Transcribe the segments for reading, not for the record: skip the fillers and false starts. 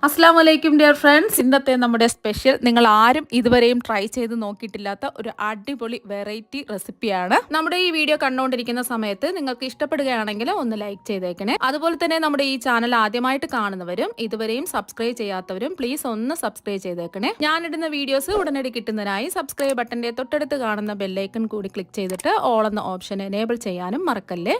അസ്സലാമു അലൈക്കും dear friends. ഇന്നത്തെ നമ്മുടെ സ്പെഷ്യൽ നിങ്ങൾ ആരും ഇതുവരെയും ട്രൈ ചെയ്ത് നോക്കിയിട്ടില്ലാത്ത ഒരു അടിപൊളി വെറൈറ്റി റെസിപ്പിയാണ്. നമ്മുടെ ഈ വീഡിയോ കണ്ടുകൊണ്ടിരിക്കുന്ന സമയത്ത് നിങ്ങൾക്ക് ഇഷ്ടപ്പെടുകയാണെങ്കിൽ ഒന്ന് ലൈക്ക് ചെയ്തേക്കണേ. അതുപോലെ തന്നെ നമ്മുടെ ഈ ചാനൽ ആദ്യമായിട്ട് കാണുന്നവരും ഇതുവരെയും സബ്സ്ക്രൈബ് ചെയ്യാത്തവരും പ്ലീസ് ഒന്ന് സബ്സ്ക്രൈബ് ചെയ്തേക്കണേ. ഞാനിടുന്ന വീഡിയോസ് ഉടനടി കിട്ടുന്നതിനായി സബ്സ്ക്രൈബ് ബട്ടന്റെ തൊട്ടടുത്ത് കാണുന്ന ബെല്ലൈക്കൺ കൂടി ക്ലിക്ക് ചെയ്തിട്ട് ഓൾ എന്ന ഓപ്ഷൻ എനേബിൾ ചെയ്യാനും മറക്കല്ലേ.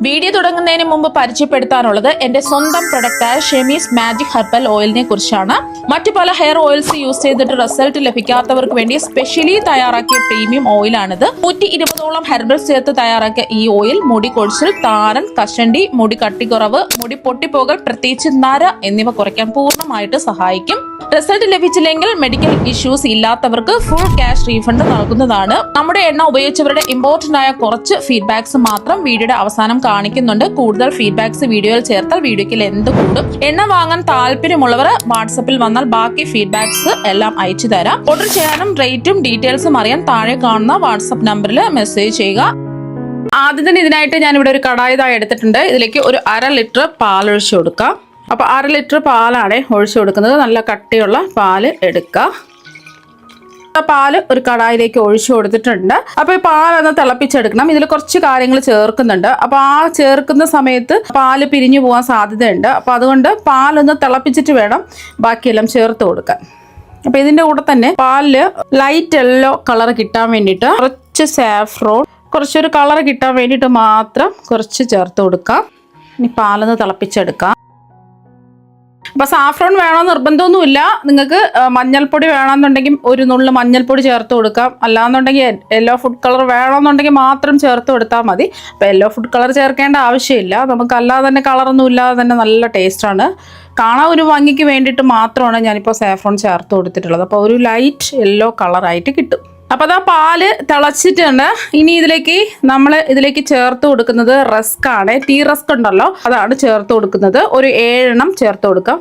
വീഡിയോ തുടങ്ങുന്നതിന് മുമ്പ് പരിചയപ്പെടുത്താനുള്ളത് എന്റെ സ്വന്തം പ്രൊഡക്റ്റായ ഷെമീസ് മാജിക് ഹെർബൽ ഓയിലിനെ കുറിച്ചാണ്. മറ്റു പല ഹെയർ ഓയിൽസ് യൂസ് ചെയ്തിട്ട് റിസൾട്ട് ലഭിക്കാത്തവർക്ക് വേണ്ടി സ്പെഷ്യലി തയ്യാറാക്കിയ പ്രീമിയം ഓയിലാണിത്. 120ഓളം ഹെർബൽസ് ചേർത്ത് തയ്യാറാക്കിയ ഈ ഓയിൽ മുടി കൊഴിച്ചിൽ, താരൻ, കഷണ്ടി, മുടി കട്ടിക്കുറവ്, മുടി പൊട്ടിപ്പോകൽ, പ്രത്യേകിച്ച് നര എന്നിവ കുറയ്ക്കാൻ പൂർണ്ണമായിട്ട് സഹായിക്കും. റിസൾട്ട് ലഭിച്ചില്ലെങ്കിൽ മെഡിക്കൽ ഇഷ്യൂസ് ഇല്ലാത്തവർക്ക് ഫുൾ ക്യാഷ് റീഫണ്ട് നൽകുന്നതാണ്. നമ്മുടെ എണ്ണ ഉപയോഗിച്ചവരുടെ ഇമ്പോർട്ടന്റ് ആയ കുറച്ച് ഫീഡ്ബാക്സ് മാത്രം വീഡിയോയുടെ അവസാനം കാണിക്കുന്നുണ്ട്. കൂടുതൽ ഫീഡ്ബാക്സ് വീഡിയോയിൽ ചേർത്താൽ വീഡിയോയ്ക്ക് ലെന്ത് കൂടും. എണ്ണ വാങ്ങാൻ താല്പര്യമുള്ളവർ വാട്സപ്പിൽ വന്നാൽ ബാക്കി ഫീഡ്ബാക്സ് എല്ലാം അയച്ചു തരാം. ഓർഡർ ചെയ്യാനും റേറ്റും ഡീറ്റെയിൽസും അറിയാൻ താഴെ കാണുന്ന വാട്സപ്പ് നമ്പറിൽ മെസ്സേജ് ചെയ്യുക. ആദ്യം തന്നെ ഇതിനായിട്ട് ഞാൻ ഇവിടെ ഒരു കടായി എടുത്തിട്ടുണ്ട്. ഇതിലേക്ക് ഒരു 1/2 ലിറ്റർ പാൽ ഒഴിച്ചു കൊടുക്കാം. അപ്പോൾ 1/2 ലിറ്റർ പാലാണ് ഒഴിച്ചു കൊടുക്കുന്നത്. നല്ല കട്ടിയുള്ള പാല് എടുക്കുക. പാല് ഒരു കടായിലേക്ക് ഒഴിച്ചു കൊടുത്തിട്ടുണ്ട്. അപ്പോൾ ഈ പാലൊന്ന് തിളപ്പിച്ചെടുക്കണം. ഇതിൽ കുറച്ച് കാര്യങ്ങൾ ചേർക്കുന്നുണ്ട്. അപ്പോൾ ആ ചേർക്കുന്ന സമയത്ത് പാല് പിരിഞ്ഞു പോകാൻ സാധ്യതയുണ്ട്. അപ്പോൾ അതുകൊണ്ട് പാലൊന്ന് തിളപ്പിച്ചിട്ട് വേണം ബാക്കിയെല്ലാം ചേർത്ത് കൊടുക്കാൻ. അപ്പോൾ ഇതിൻ്റെ കൂടെ തന്നെ പാലില് ലൈറ്റ് യെല്ലോ കളർ കിട്ടാൻ വേണ്ടിയിട്ട് കുറച്ച് സാഫ്രോൺ, കുറച്ചൊരു കളർ കിട്ടാൻ വേണ്ടിയിട്ട് മാത്രം കുറച്ച് ചേർത്ത് കൊടുക്കാം. ഇനി പാലൊന്ന് തിളപ്പിച്ചെടുക്കാം. അപ്പോൾ സാഫ്രോൺ വേണമെന്ന് നിർബന്ധമൊന്നുമില്ല. നിങ്ങൾക്ക് മഞ്ഞൾപ്പൊടി വേണമെന്നുണ്ടെങ്കിൽ ഒരു നുള്ളു മഞ്ഞൾപ്പൊടി ചേർത്ത് കൊടുക്കാം. അല്ലാന്നുണ്ടെങ്കിൽ യെല്ലോ ഫുഡ് കളർ വേണമെന്നുണ്ടെങ്കിൽ മാത്രം ചേർത്ത് കൊടുത്താൽ മതി. അപ്പോൾ യെല്ലോ ഫുഡ് കളർ ചേർക്കേണ്ട ആവശ്യമില്ല. നമുക്ക് അല്ലാതെ തന്നെ കളറൊന്നും ഇല്ലാതെ തന്നെ നല്ല ടേസ്റ്റാണ്. കാണാൻ ഒരു ഭംഗിക്ക് വേണ്ടിയിട്ട് മാത്രമാണ് ഞാനിപ്പോൾ സാഫ്രോൺ ചേർത്ത് കൊടുത്തിട്ടുള്ളത്. അപ്പോൾ ഒരു ലൈറ്റ് യെല്ലോ കളറായിട്ട് കിട്ടും. അപ്പോൾ അതാ പാല് തിളച്ചിട്ടുണ്ട്. ഇനി ഇതിലേക്ക് ചേർത്ത് കൊടുക്കുന്നത് റസ്ക് ആണ്. ടീ റസ്ക് ഉണ്ടല്ലോ, അതാണ് ചേർത്ത് കൊടുക്കുന്നത്. ഒരു 7 എണ്ണം ചേർത്ത് കൊടുക്കാം.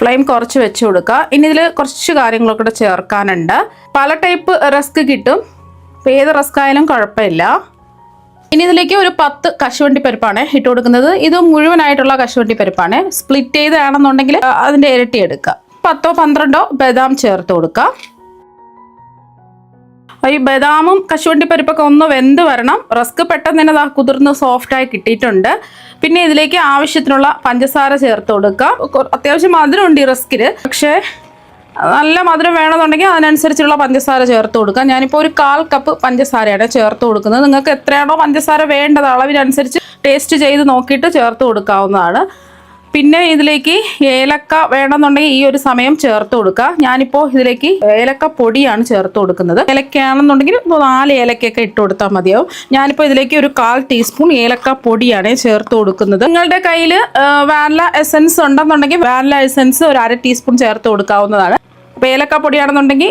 ഫ്ലെയിം കുറച്ച് വെച്ച് കൊടുക്കുക. ഇനി ഇതിൽ കുറച്ച് കാര്യങ്ങളൊക്കെ ചേർക്കാനുണ്ട്. പല ടൈപ്പ് റസ്ക് കിട്ടും. അപ്പോൾ ഏത് റസ്ക് ആയാലും കുഴപ്പമില്ല. ഇനി ഇതിലേക്ക് ഒരു 10 കശുവണ്ടി പരിപ്പാണ് ഇട്ട് കൊടുക്കുന്നത്. ഇത് മുഴുവനായിട്ടുള്ള കശുവണ്ടി പരിപ്പാണ്. സ്പ്ലിറ്റ് ചെയ്താണെന്നുണ്ടെങ്കിൽ അതിൻ്റെ ഇരട്ടി എടുക്കുക. 10ഓ 12ഓ ബദാം ചേർത്ത് കൊടുക്കുക. ഈ ബദാമും കശുവണ്ടി പരിപ്പൊക്കെ ഒന്ന് വെന്ത് വരണം. റസ്ക് പെട്ടെന്ന് തന്നെ കുതിർന്ന് സോഫ്റ്റായി കിട്ടിയിട്ടുണ്ട്. പിന്നെ ഇതിലേക്ക് ആവശ്യത്തിനുള്ള പഞ്ചസാര ചേർത്ത് കൊടുക്കുക. അത്യാവശ്യം മധുരമുണ്ട് ഈ റസ്കിൽ. പക്ഷേ നല്ല മധുരം വേണമെന്നുണ്ടെങ്കിൽ അതിനനുസരിച്ചുള്ള പഞ്ചസാര ചേർത്ത് കൊടുക്കാം. ഞാനിപ്പോൾ ഒരു 1/4 കപ്പ് പഞ്ചസാരയാണ് ചേർത്ത് കൊടുക്കുന്നത്. നിങ്ങൾക്ക് എത്രയാണോ പഞ്ചസാര വേണ്ടത് അളവിനനുസരിച്ച് ടേസ്റ്റ് ചെയ്ത് നോക്കിയിട്ട് ചേർത്ത് കൊടുക്കാവുന്നതാണ്. പിന്നെ ഇതിലേക്ക് ഏലക്ക വേണമെന്നുണ്ടെങ്കിൽ ഈ ഒരു സമയം ചേർത്ത് കൊടുക്കുക. ഞാനിപ്പോൾ ഇതിലേക്ക് ഏലക്ക പൊടിയാണ് ചേർത്ത് കൊടുക്കുന്നത്. ഏലക്കയാണെന്നുണ്ടെങ്കിൽ 4 ഏലക്കയൊക്കെ ഇട്ട് കൊടുത്താൽ മതിയാവും. ഞാനിപ്പോൾ ഇതിലേക്ക് ഒരു 1/4 ടീസ്പൂൺ ഏലക്ക പൊടിയാണ് ചേർത്ത് കൊടുക്കുന്നത്. നിങ്ങളുടെ കയ്യിൽ വാനില എസൻസ് ഉണ്ടെന്നുണ്ടെങ്കിൽ വാനില എസൻസ് ഒരു 1/2 ടീസ്പൂൺ ചേർത്ത് കൊടുക്കാവുന്നതാണ്. അപ്പോൾ ഏലക്കാപ്പൊടിയാണെന്നുണ്ടെങ്കിൽ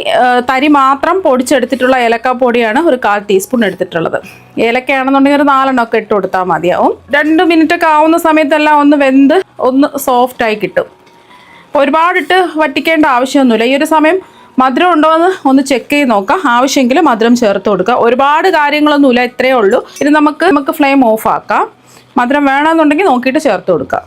തരി മാത്രം പൊടിച്ചെടുത്തിട്ടുള്ള ഏലക്കാപ്പൊടിയാണ് ഒരു 1/4 ടീസ്പൂൺ എടുത്തിട്ടുള്ളത്. ഏലക്കയാണെന്നുണ്ടെങ്കിൽ ഒരു 4 എണ്ണമൊക്കെ ഇട്ട് കൊടുത്താൽ മതിയാവും. 2 മിനിറ്റൊക്കെ ആവുന്ന സമയത്തെല്ലാം ഒന്ന് വെന്ത് ഒന്ന് സോഫ്റ്റായി കിട്ടും. ഒരുപാടിട്ട് വറ്റിക്കേണ്ട ആവശ്യമൊന്നുമില്ല. ഈ ഒരു സമയം മധുരം ഉണ്ടോ എന്ന് ഒന്ന് ചെക്ക് ചെയ്ത് നോക്കാം. ആവശ്യമെങ്കിൽ മധുരം ചേർത്ത് കൊടുക്കുക. ഒരുപാട് കാര്യങ്ങളൊന്നുമില്ല, ഇത്രയേ ഉള്ളൂ. ഇനി നമുക്ക് ഫ്ലെയിം ഓഫ് ആക്കാം. മധുരം വേണമെന്നുണ്ടെങ്കിൽ നോക്കിയിട്ട് ചേർത്ത് കൊടുക്കുക.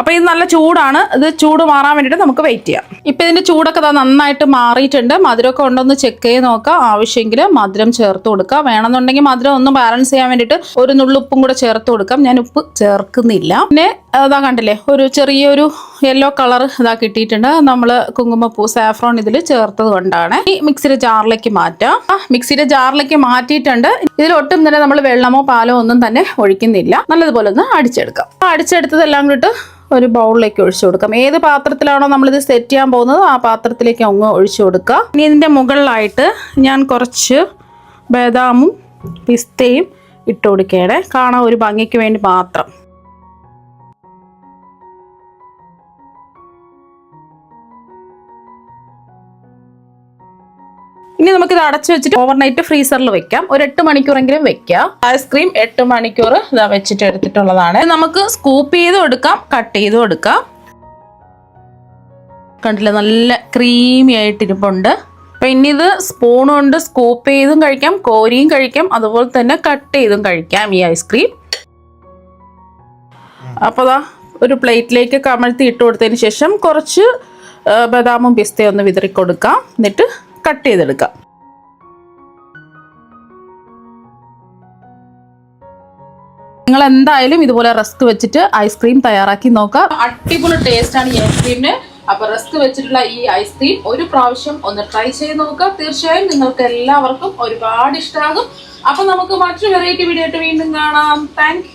അപ്പോൾ ഇത് നല്ല ചൂടാണ്. ഇത് ചൂട് മാറാൻ വേണ്ടിയിട്ട് നമുക്ക് വെയിറ്റ് ചെയ്യാം. ഇപ്പോൾ ഇതിൻ്റെ ചൂടൊക്കെ നന്നായിട്ട് മാറിയിട്ടുണ്ട്. മധുരമൊക്കെ ഉണ്ടോന്ന് ചെക്ക് ചെയ്ത് നോക്കാം. ആവശ്യമെങ്കിൽ മധുരം ചേർത്ത് കൊടുക്കുക. വേണമെന്നുണ്ടെങ്കിൽ മധുരം ഒന്ന് ബാലൻസ് ചെയ്യാൻ വേണ്ടിയിട്ട് ഒരു നുള്ളുപ്പും കൂടെ ചേർത്ത് കൊടുക്കാം. ഞാൻ ഉപ്പ് ചേർക്കുന്നില്ല. പിന്നെ ഇതാ കണ്ടില്ലേ, ഒരു ചെറിയൊരു യെല്ലോ കളർ ഇതാ കിട്ടിയിട്ടുണ്ട്. നമ്മൾ കുങ്കുമപ്പൂ സാഫ്രോൺ ഇതിൽ ചേർത്തത് കൊണ്ടാണ്. ഈ മിക്സിയുടെ ജാറിലേക്ക് മാറ്റാം. മിക്സിയുടെ ജാറിലേക്ക് മാറ്റിയിട്ടുണ്ട്. ഇതിലൊട്ടും തന്നെ നമ്മൾ വെള്ളമോ പാലോ ഒന്നും തന്നെ ഒഴിക്കുന്നില്ല. നല്ലതുപോലെ ഒന്ന് അടിച്ചെടുക്കാം. അടിച്ചെടുത്തതെല്ലാം കൂടിയിട്ട് ഒരു ബൗളിലേക്ക് ഒഴിച്ചു കൊടുക്കാം. ഏത് പാത്രത്തിലാണോ നമ്മളിത് സെറ്റ് ചെയ്യാൻ പോകുന്നത് ആ പാത്രത്തിലേക്ക് അങ്ങ് ഒഴിച്ചു കൊടുക്കുക. ഇനി ഇതിൻ്റെ മുകളിലായിട്ട് ഞാൻ കുറച്ച് ബദാമും പിസ്തയും ഇട്ട് കൊടുക്കുകയാണ്. കാണാൻ ഒരു ഭംഗിക്ക് വേണ്ടി മാത്രം. ഇനി നമുക്കിത് അടച്ചു വെച്ചിട്ട് ഓവർനൈറ്റ് ഫ്രീസറിൽ വെക്കാം. ഒരു 8 മണിക്കൂറെങ്കിലും വെക്കാം. ഐസ്ക്രീം 8 മണിക്കൂർ ഇതാ വെച്ചിട്ട് എടുത്തിട്ടുള്ളതാണ്. നമുക്ക് സ്കൂപ്പ് ചെയ്തും എടുക്കാം, കട്ട് ചെയ്തും എടുക്കാം. കണ്ടില്ലേ, നല്ല ക്രീമി ആയിട്ടിരിപ്പുണ്ട്. അപ്പം ഇനി ഇത് സ്പൂൺ കൊണ്ട് സ്കൂപ്പ് ചെയ്തും കഴിക്കാം, കോരിയും കഴിക്കാം, അതുപോലെ തന്നെ കട്ട് ചെയ്തും കഴിക്കാം ഈ ഐസ്ക്രീം. അപ്പോൾ അതാ ഒരു പ്ലേറ്റിലേക്ക് കമഴ്ത്തി ഇട്ട് കൊടുത്തതിന് ശേഷം കുറച്ച് ബദാമും പിസ്തയും ഒന്ന് വിതറി കൊടുക്കാം. എന്നിട്ട് കട്ട് ചെയ്തെടുക്കാം. നിങ്ങൾ എന്തായാലും ഇതുപോലെ റസ്ക് വെച്ചിട്ട് ഐസ്ക്രീം തയ്യാറാക്കി നോക്കാം. അടിപൊളി ടേസ്റ്റാണ് ഈ ഐസ്ക്രീമിന്. അപ്പൊ റസ്ക് വെച്ചിട്ടുള്ള ഈ ഐസ്ക്രീം ഒരു പ്രാവശ്യം ഒന്ന് ട്രൈ ചെയ്ത് നോക്കുക. തീർച്ചയായും നിങ്ങൾക്ക് എല്ലാവർക്കും ഒരുപാട് ഇഷ്ടമാകും. അപ്പൊ നമുക്ക് മറ്റൊരു വെറൈറ്റി വീഡിയോ ആയിട്ട് വീണ്ടും കാണാം. താങ്ക്